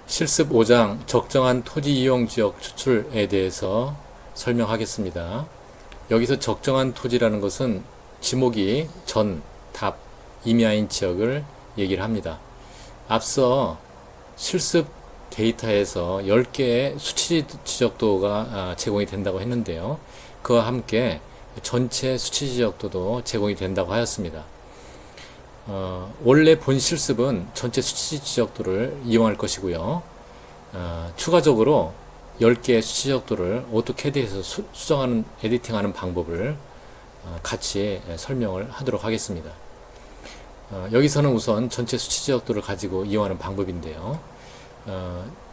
실습 5장 적정한 토지 이용 지역 추출에 대해서 설명하겠습니다. 여기서 적정한 토지라는 것은 지목이 전, 답, 임야인 지역을 얘기를 합니다. 앞서 실습 데이터에서 10개의 수치 지적도가 제공이 된다고 했는데요. 그와 함께 전체 수치 지적도도 제공이 된다고 하였습니다. 원래 본 실습은 전체 수치 지적도를 이용할 것이고요. 추가적으로 10개의 수치 지적도를 오토캐드에서 수정하는, 에디팅하는 방법을 같이 설명을 하도록 하겠습니다. 여기서는 우선 전체 수치 지적도를 가지고 이용하는 방법인데요.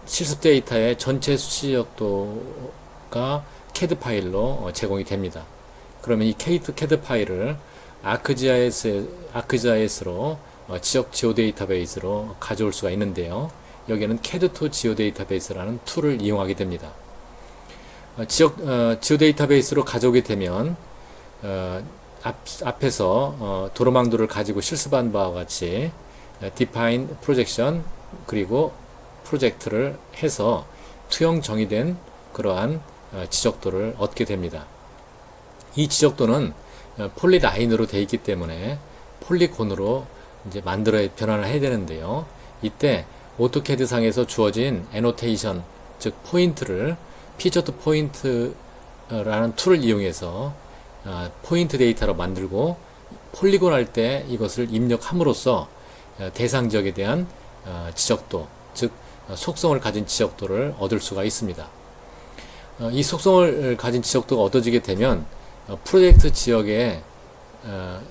실습 데이터의 전체 수치 지적도가 CAD 파일로 제공이 됩니다. 그러면 이 CAD 파일을 ArcGIS로 지역 지오데이터베이스로 가져올 수가 있는데요. 여기에는 CAD2 지오데이터베이스라는 툴을 이용하게 됩니다. 지오데이터베이스로 가져오게 되면 앞에서 도로망도를 가지고 실습한 바와 같이 Define Projection 그리고 프로젝트를 해서 투영 정의된 그러한 지적도를 얻게 됩니다. 이 지적도는 폴리라인으로 되어 있기 때문에 폴리곤으로 이제 변환을 해야 되는데요. 이때 오토캐드 상에서 주어진 애노테이션, 즉 포인트를 피처 투 포인트라는 툴을 이용해서 포인트 데이터로 만들고 폴리곤 할 때 이것을 입력함으로써 대상 지역에 대한 지적도, 즉 속성을 가진 지적도를 얻을 수가 있습니다. 이 속성을 가진 지적도가 얻어지게 되면 프로젝트 지역의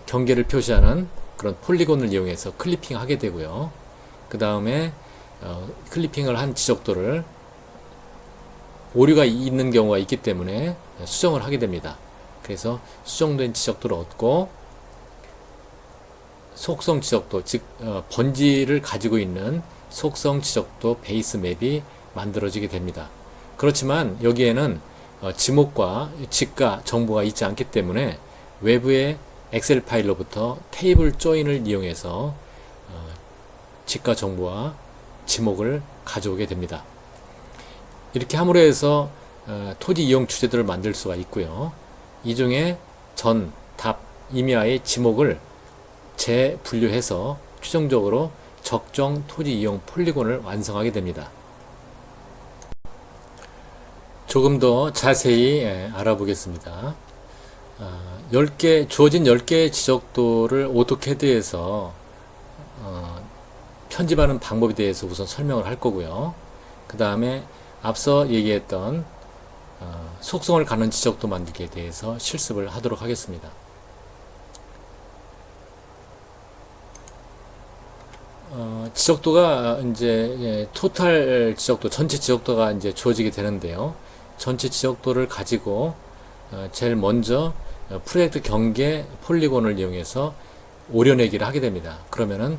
경계를 표시하는 그런 폴리곤을 이용해서 클리핑 하게 되고요. 그 다음에 클리핑을 한 지적도를 오류가 있는 경우가 있기 때문에 수정을 하게 됩니다. 그래서 수정된 지적도를 얻고 속성 지적도, 즉 번지를 가지고 있는 속성 지적도 베이스 맵이 만들어지게 됩니다. 그렇지만 여기에는 지목과 직가 정보가 있지 않기 때문에 외부의 엑셀 파일로부터 테이블 조인을 이용해서 직가 정보와 지목을 가져오게 됩니다. 이렇게 함으로 해서 토지 이용 주제들을 만들 수가 있고요. 이 중에 전, 답, 임야의 지목을 재분류해서 최종적으로 적정 토지 이용 폴리곤을 완성하게 됩니다. 조금 더 자세히 알아보겠습니다. 주어진 10개의 지적도를 오토캐드에서 편집하는 방법에 대해서 우선 설명을 할 거고요. 그 다음에 앞서 얘기했던 속성을 가는 지적도 만들기에 대해서 실습을 하도록 하겠습니다. 지적도가 이제 토탈 지적도, 전체 지적도가 이제 주어지게 되는데요. 전체 지적도를 가지고 제일 먼저 프로젝트 경계 폴리곤을 이용해서 오려내기를 하게 됩니다. 그러면은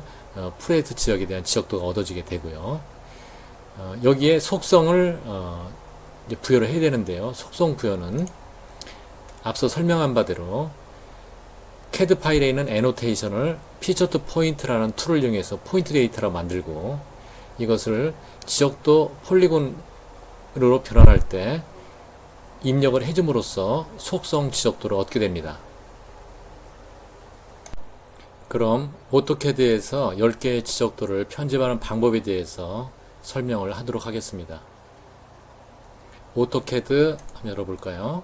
프로젝트 지역에 대한 지적도가 얻어지게 되고요. 여기에 속성을 이제 부여를 해야 되는데요. 속성 부여는 앞서 설명한 바대로 CAD 파일에 있는 애노테이션을 피처 투 포인트라는 툴을 이용해서 포인트 데이터로 만들고 이것을 지적도 폴리곤으로 변환할 때 입력을 해줌으로써 속성 지적도를 얻게 됩니다. 그럼 오토캐드에서 10개의 지적도를 편집하는 방법에 대해서 설명을 하도록 하겠습니다. 오토캐드 한번 열어볼까요?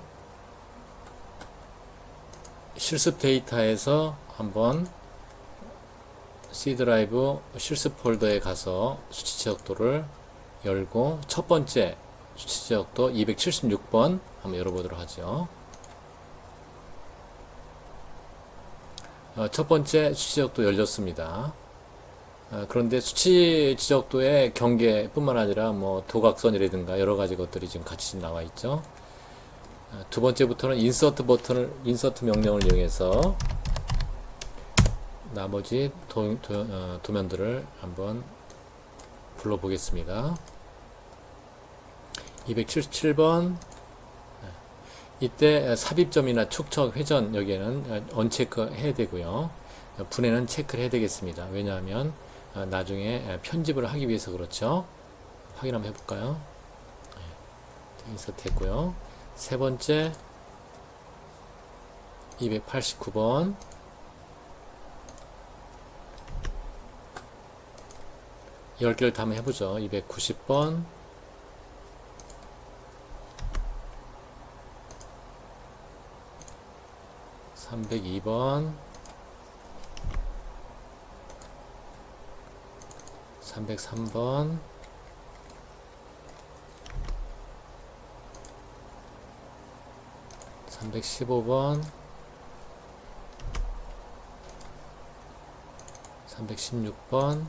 실습 데이터에서 한번 C 드라이브 실습 폴더에 가서 수치 지적도를 열고 첫 번째 수치 지적도 276번 한번 열어보도록 하죠. 첫 번째 수치 지적도 열렸습니다. 그런데 수치 지적도의 경계뿐만 아니라 뭐 도각선이라든가 여러 가지 것들이 지금 같이 나와 있죠. 두 번째부터는 인서트 명령을 이용해서 나머지 도면들을 한번 불러보겠습니다. 277번. 이때 삽입점이나 축척, 회전 여기에는 언체크 해야 되고요. 분해는 체크를 해야 되겠습니다. 왜냐하면 나중에 편집을 하기 위해서 그렇죠. 확인 한번 해볼까요? 인서트 했고요. 세 번째 289번 10개를 다 한번 해보죠. 290번 302번 303번 315번 316번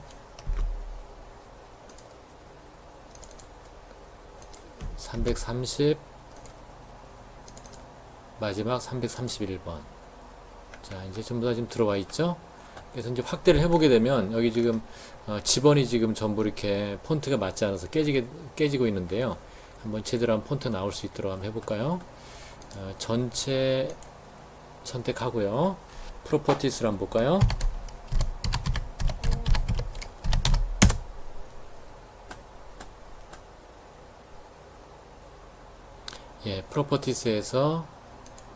330 마지막 331번. 자, 이제 전부 다 지금 들어와 있죠? 그래서 이제 확대를 해보게 되면 여기 지금 지번이 지금 전부 이렇게 폰트가 맞지 않아서 깨지고 있는데요. 한번 제대로 한 폰트 나올 수 있도록 한번 해볼까요? 전체 선택하고요. 프로퍼티스를 한번 볼까요? 예, 프로퍼티스에서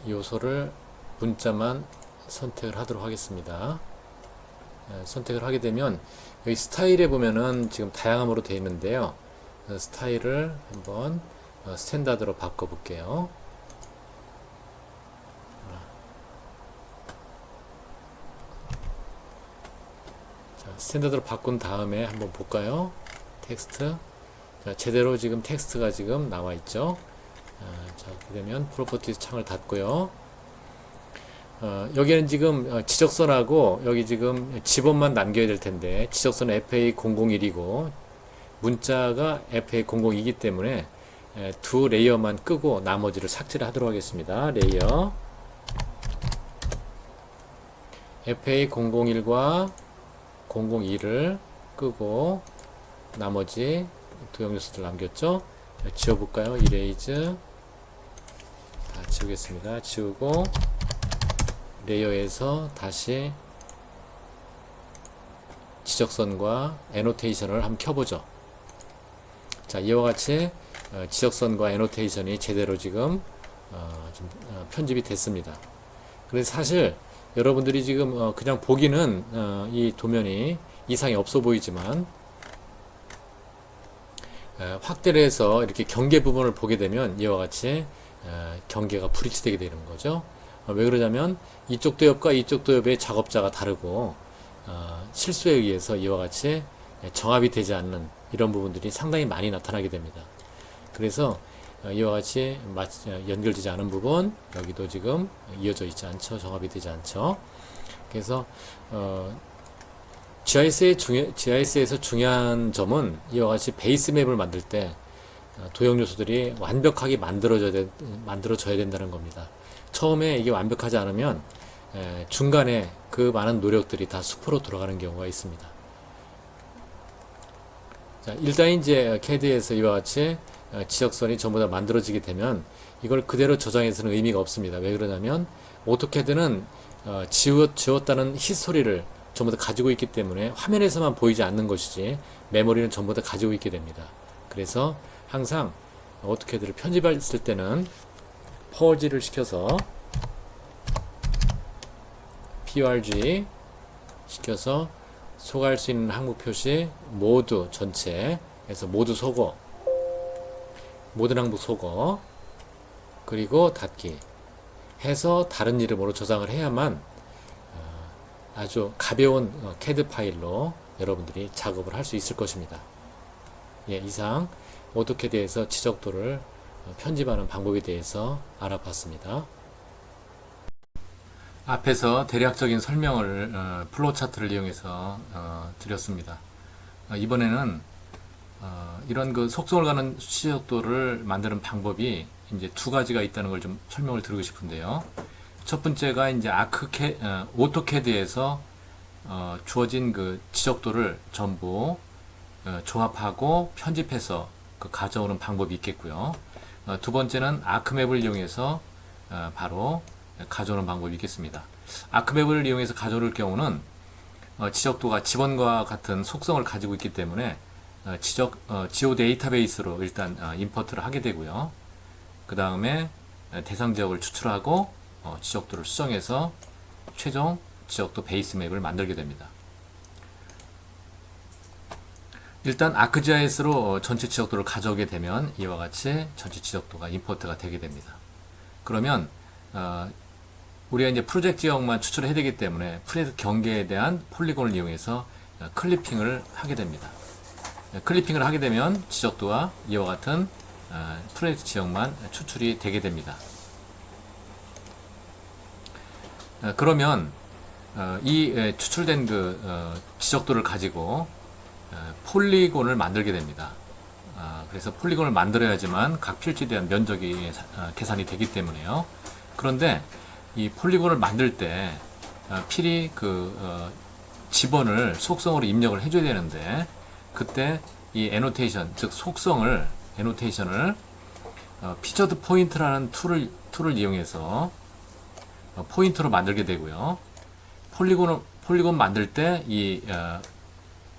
요소를 문자만 선택을 하도록 하겠습니다. 선택을 하게 되면 여기 스타일에 보면은 지금 다양함으로 되어 있는데요. 스타일을 한번 스탠다드로 바꿔 볼게요. 스탠다드로 바꾼 다음에 한번 볼까요? 텍스트. 자, 제대로 지금 텍스트가 지금 나와 있죠. 자, 그러면 프로퍼티스 창을 닫고요. 여기는 지금 지적선하고 여기 지금 지번만 남겨야 될 텐데 지적선 FA001이고 문자가 FA002이기 때문에 두 레이어만 끄고 나머지를 삭제를 하도록 하겠습니다. 레이어 FA001과 002를 끄고 나머지 도형 요소들 남겼죠? 지워볼까요? 이레이즈 다 지우겠습니다. 지우고 레이어에서 다시 지적선과 애노테이션을 한번 켜보죠. 자, 이와 같이 지적선과 애노테이션이 제대로 지금 편집이 됐습니다. 그래서 사실 여러분들이 지금 그냥 보기는 이 도면이 이상이 없어 보이지만 확대를 해서 이렇게 경계 부분을 보게 되면 이와 같이 경계가 불일치되게 되는 거죠. 왜 그러냐면 이쪽 도엽과 이쪽 도엽의 작업자가 다르고 실수에 의해서 이와 같이 정합이 되지 않는 이런 부분들이 상당히 많이 나타나게 됩니다. 그래서 이와 같이 연결되지 않은 부분, 여기도 지금 이어져 있지 않죠. 정합이 되지 않죠. 그래서 GIS에서 중요한 점은 이와 같이 베이스 맵을 만들 때 도형 요소들이 완벽하게 만들어져야 된다는 겁니다. 처음에 이게 완벽하지 않으면 중간에 그 많은 노력들이 다 수포로 들어가는 경우가 있습니다. 자, 일단 이제 CAD에서 이와 같이 지적선이 전부 다 만들어지게 되면 이걸 그대로 저장해서는 의미가 없습니다. 왜 그러냐면 오토캐드는 지웠다는 히스토리를 전부 다 가지고 있기 때문에 화면에서만 보이지 않는 것이지 메모리는 전부 다 가지고 있게 됩니다. 그래서 항상 오토캐드를 편집했을 때는 퍼지를 시켜서 PRG 시켜서 소거할 수 있는 항목 표시 모두 전체에서 모두 소거, 모든 항목 소거, 그리고 닫기 해서 다른 이름으로 저장을 해야만 아주 가벼운 CAD 파일로 여러분들이 작업을 할 수 있을 것입니다. 예, 이상 오토캐드에서 지적도를 편집하는 방법에 대해서 알아봤습니다. 앞에서 대략적인 설명을 플로우 차트를 이용해서 드렸습니다. 이번에는 이런 그 속성을 가는 지적도를 만드는 방법이 이제 두 가지가 있다는 걸 좀 설명을 드리고 싶은데요. 첫 번째가 이제 오토캐드에서 주어진 그 지적도를 전부 조합하고 편집해서 그 가져오는 방법이 있겠고요. 두 번째는 아크맵을 이용해서 바로 가져오는 방법이 있겠습니다. 아크맵을 이용해서 가져올 경우는 지적도가 지번과 같은 속성을 가지고 있기 때문에 지오 데이터베이스로 일단 임포트를 하게 되고요. 그 다음에 대상 지역을 추출하고 지적도를 수정해서 최종 지적도 베이스 맵을 만들게 됩니다. 일단 ArcGIS로 전체 지적도를 가져오게 되면 이와 같이 전체 지적도가 임포트가 되게 됩니다. 그러면 우리가 이제 프로젝트 지역만 추출해야 되기 때문에 프로젝트 경계에 대한 폴리곤을 이용해서 클리핑을 하게 됩니다. 클리핑을 하게 되면 지적도와 이와 같은 프로젝트 지역만 추출이 되게 됩니다. 그러면 이 추출된 그 지적도를 가지고 폴리곤을 만들게 됩니다. 그래서 폴리곤을 만들어야지만 각 필지에 대한 면적이 계산이 되기 때문에요. 그런데 이 폴리곤을 만들 때 필히 그 지번을 속성으로 입력을 해줘야 되는데, 그때 이 애노테이션, 즉 속성을 애노테이션을 피처드 포인트라는 툴을 이용해서 포인트로 만들게 되고요. 폴리곤 만들 때 이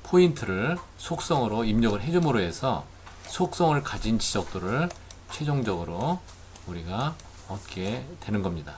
포인트를 속성으로 입력을 해줌으로 해서 속성을 가진 지적도를 최종적으로 우리가 얻게 되는 겁니다.